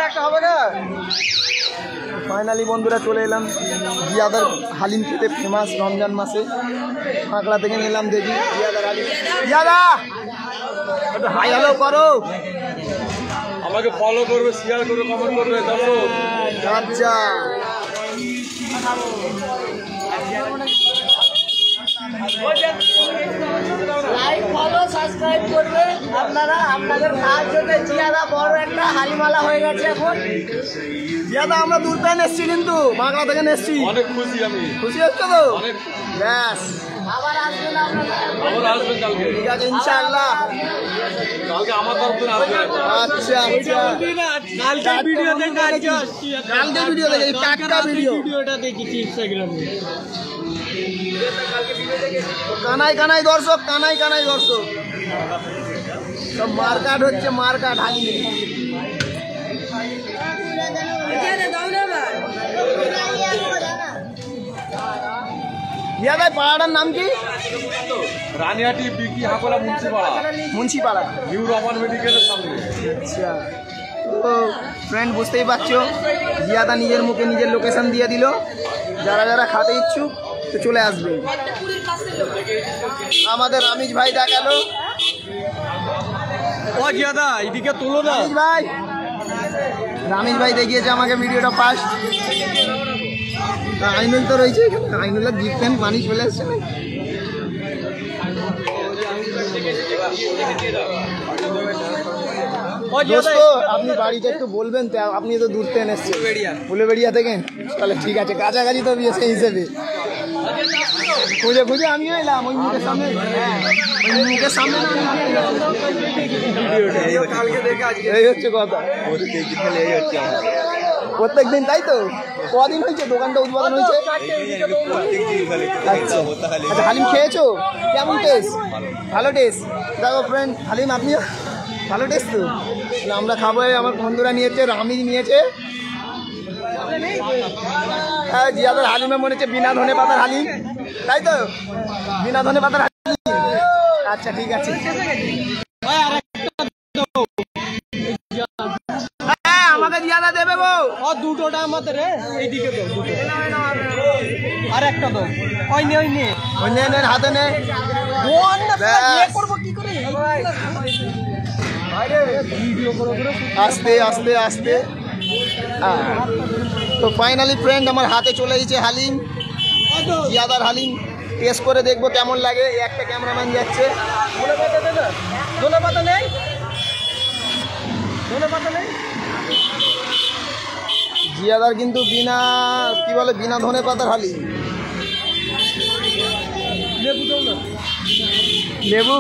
একটা হবে না। ফাইনালি বন্ধুরা চলে এলাম জিয়াদার হালিম খেতে, ফেমাস রমজান মাসে। আঁকড়া থেকে নিলাম, দেখি জিয়াদার হালিম। জিয়াদা একটু হাই হ্যালো করো, আমাকে ফলো করবে, শেয়ার করবে, কমেন্ট করবে। আচ্ছা লাইক ফলো সাবস্ক্রাইব করবে আপনারা। আপনাদের সাহায্যে জিয়াদা বড় একটা হালিমালা হয়ে গেছে এখন। জিয়াদা আমরা দূর থেকে এসছি, কিন্তু বাংলা থেকে এসছি। অনেক খুশি আমি। খুশি হচ্ছে তো? অনেক। ব্যাস, আবার আসবেন আপনারা। আবার আসবেন কালকে। ঠিক আছে ইনশাআল্লাহ। কালকে আমার তরফ থেকে আসবেন। আচ্ছা আচ্ছা, কালকে ভিডিও দেখে আজকে আসছি। কালকে ভিডিও দেখে, টাটকা ভিডিও। ভিডিওটা দেখেছি ইনস্টাগ্রামে। কানাই কানাই দর্শক, কানাই কানাই দর্শক, সব মার্কাট হচ্ছে, মার্কাট হালিমে। ইয়াদাই পাড়াটার নাম কি? রানিহাটি বিকি হাকোলা মুন্সিপাড়া। মুন্সিপাড়া, নিউ রমান মেডিকেলের সামনে। আচ্ছা। তো ফ্রেন্ড বুঝতেই পারছো, জিয়াদা নিজের মুখে নিজের লোকেশন দিয়ে দিল। যারা যারা খাতে ইচ্ছুক তো চলে আসবে। আমাদের রামিজ ভাই দেখালো। ও জিয়াদা এদিকে তোলো না। রামিজ ভাই, রামিজ ভাই দেখিয়েছে আমাকে ভিডিওটা ফার্স্ট। আইনুল তো রয়েছে এখানে, আইনুলের জিপেন পানি চলে আসছে না। দোস্ত আপনি বাড়িটা একটু বলবেন তো, আপনি তো দূর থেকে এসেছেন ফুলেবেড়িয়া থেকে। তাহলে ঠিক আছে, কাছাকাছি তো সেই হিসেবে খুঁজে খুঁজে আমিও এলাম ওই মুখের সামনে। ওই মুখের সামনে এই হচ্ছে কথা। প্রত্যেক দিন তাই তো? কদিন হয়েছে দোকানটা উদ্বোধন হয়েছে? আচ্ছা, হালিম খেয়েছো? কেমন টেস্ট? ভালো টেস্ট। দেখো ফ্রেন্ড, হালিম আপনি ভালো টেস্ট তো? আমরা খাবো। আমার বন্ধুরা নিয়েছে, রামিজ নিয়েছে। হ্যাঁ, জিয়াদার হালিমে মনে হচ্ছে বিনা ধনে পাতার হালিম, তাই তো? বিনা ধনে পাতার হালিম। আচ্ছা ঠিক আছে, হ্যাঁ আমাকে জিয়াদা দেবে গো। ও দুটোটা আমাদের এইদিকে দাও, দুটো আর একটা দাও। ওই নে, ওই নে, ওই নে, নে হাতে নে। করবো কি করে? আস্তে আস্তে আস্তে। তো ফাইনালি ফ্রেন্ড আমার হাতে চলে এসেছে হালিম, জিয়াদার হালিম। টেস্ট করে দেখবো কেমন লাগে। একটা ক্যামেরাম্যান যাচ্ছে। ধনে পাতা নেই, ধনে পাতা নেই। জিয়াদার কিন্তু বিনা কি বলে, বিনা ধনে পাতার হালিম। লেবু দাও না। লেবু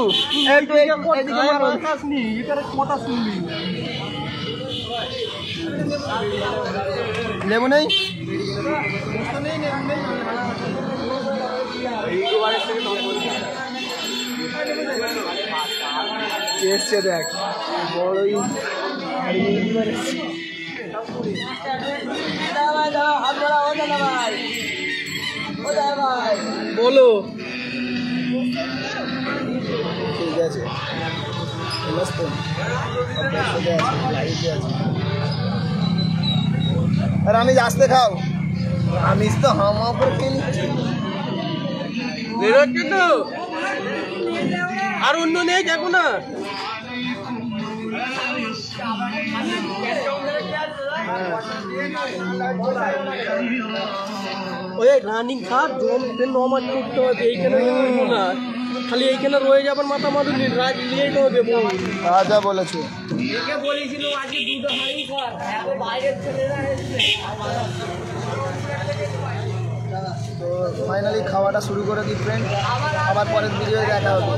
লেবু নেই? এসছে দেখ, বড়ই বলো। ঠিক আছে, আর আমি আসতে খাও। আমি তো হামা করে খেয়ে নিচ্ছি। কিন্তু আর অন্য নেই, দেখো না। ওই রানিং খা, জম নমাজ করতে হবে। এইখানে না, খালি এইখানে রয়ে যাবার মাথা মাথা নিয়ে তো হবে। যা বলেছো। বলেছিল আজকে দুটো হাড়ি কর, এখন বাইরের ছেলেরা এসছে। তো ফাইনালি খাওয়াটা শুরু করে দিই ফ্রেন্ড। আবার পরের ভিডিও দেখা হবে।